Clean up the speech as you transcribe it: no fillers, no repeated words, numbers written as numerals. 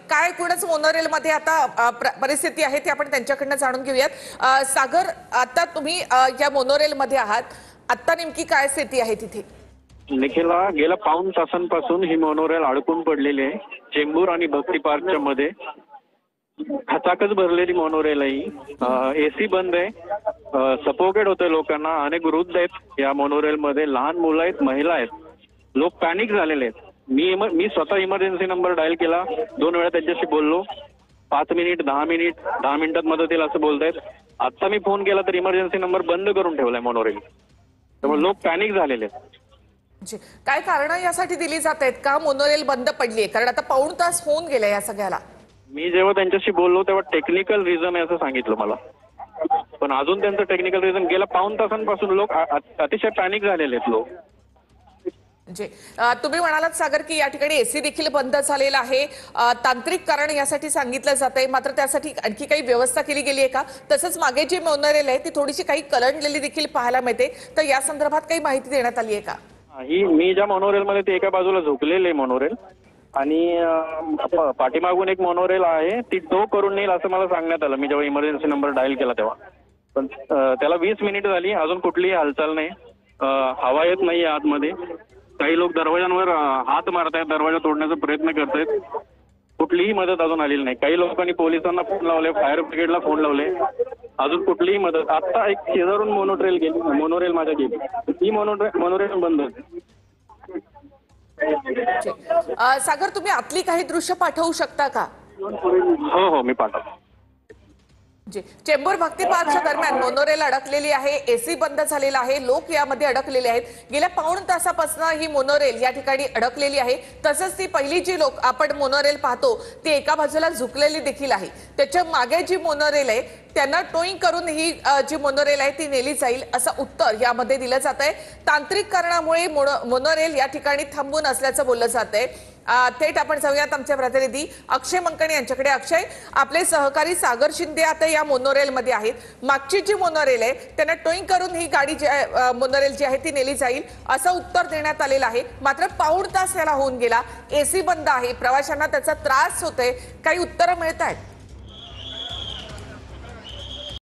काय एकूणच मोनोरेल मध्ये आता परिस्थिती आहे ती आपण त्यांच्याकडनं जाणून घेऊयात। सागर, आता तुम्ही या मोनोरेल मध्ये आहात, आता नेमकी काय स्थिती आहे तिथे? निखिला, गेल्या पाऊण तासांपासून ही मोनोरेल अडकून पडलेली आहे चेंबूर आणि भक्ती पार्कच्या मध्ये। खचाखच भरलेली मोनोरेल आहे, एसी बंद आहे, सफोकेट होतंय लोकांना, अनेक वृद्ध आहेत या मोनोरेल मध्ये, लहान मुलं आहेत, महिला आहेत, लोक पॅनिक झालेले आहेत। मी स्वतः इमर्जन्सी नंबर डायल केला, 2 वेळा त्यांच्याशी बोललो, 5 मिनिट 10 मिनिट 10 मिनिटात मदत येईल असं बोलतायत। आता मी फोन केला तर इमर्जन्सी नंबर बंद करून ठेवलाय मोनोरेल, त्यामुळे लोक पॅनिक झालेले आहेत। काय कारण यासाठी दिली जात आहेत का मोनोरेल बंद पडली आहे? कारण आता पाऊण तास होऊन गेले या सगळ्याला। मी जेव्हा त्यांच्याशी बोललो तेव्हा टेक्निकल रिझन आहे असं सांगितलं मला, पण अजून त्यांचं टेक्निकल रिझन, गेल्या पाऊण तासांपासून लोक अतिशय पॅनिक झालेले आहेत लोक। तुम्ही म्हणालात सागर की या ठिकाणी एसी देखील बंद झालेला आहे, तांत्रिक कारण यासाठी सांगितलं जात आहे, मात्र त्यासाठी आणखी काही व्यवस्था केली गेली आहे का? तसंच मागे जी मोनोरेल आहे ती थोडीशी काही कलंडलेली देखील पाहायला मिळते, तर या संदर्भात काही माहिती देण्यात आली आहे का? ही मी ज्या मोनोरेल मध्ये ते एका बाजूला झोकलेले मोनोरेल आणि पाठीमागून एक मोनोरेल आहे, ती टो करून नेईल असं मला सांगण्यात आलं मी जेव्हा इमर्जन्सी नंबर डायल केला तेव्हा। पण त्याला 20 मिनिट झाली, अजून कुठलीही हालचाल नाही, हवा येत नाही आतमध्ये, काही लोक दरवाजांवर हात मारतायत, दरवाजा तोडण्याचा प्रयत्न करतायत, कुठलीही मदत अजून आलेली नाही। काही लोकांनी पोलिसांना फोन लावले, फायर ब्रिगेडला फोन लावले, अजून कुठलीही मदत। आता एक शेजारून मोनोरेल माझ्या गेली, ही मोनोरेल बंद होती। सागर, तुम्ही आतली काही दृश्य पाठवू शकता का? हो, मी पाठवतो। चेंबूर भक्ती पार्कच्या दरम्यान मोनोरेल अडकलेली आहे, एसी बंद झालेला आहे, लोक यामध्ये अडकलेले आहेत। गेल्या पाऊण तासापासून ही मोनोरेल या ठिकाणी अडकलेली आहे। तसंच ती पहिली जी लोक आपण मोनोरेल पाहतो ती एका बाजूला झुकलेली देखील आहे, त्याच्या मागे जी मोनोरेल आहे त्यांना टोईंग करून ही जी मोनोरेल आहे ती नेली जाईल असं उत्तर यामध्ये दिलं जात आहे। तांत्रिक कारणामुळे मोनोरेल या ठिकाणी थांबून असल्याचं बोललं जात आहे। थेट आपण जाऊयात आमचे प्रतिनिधी अक्षय मंकणी यांच्याकडे। अक्षय, आपले सहकारी सागर शिंदे आता या मोनोरेल मध्ये आहेत, मागची जी मोनोरेल आहे त्यांना टोईंग करून ही गाडी मोनोरेल जी आहे ती नेली जाईल असं उत्तर देण्यात आलेलं आहे, मात्र पाऊण तास याला होऊन गेला, एसी बंद आहे, प्रवाशांना त्याचा त्रास होतोय, काही उत्तरं मिळत आहेत?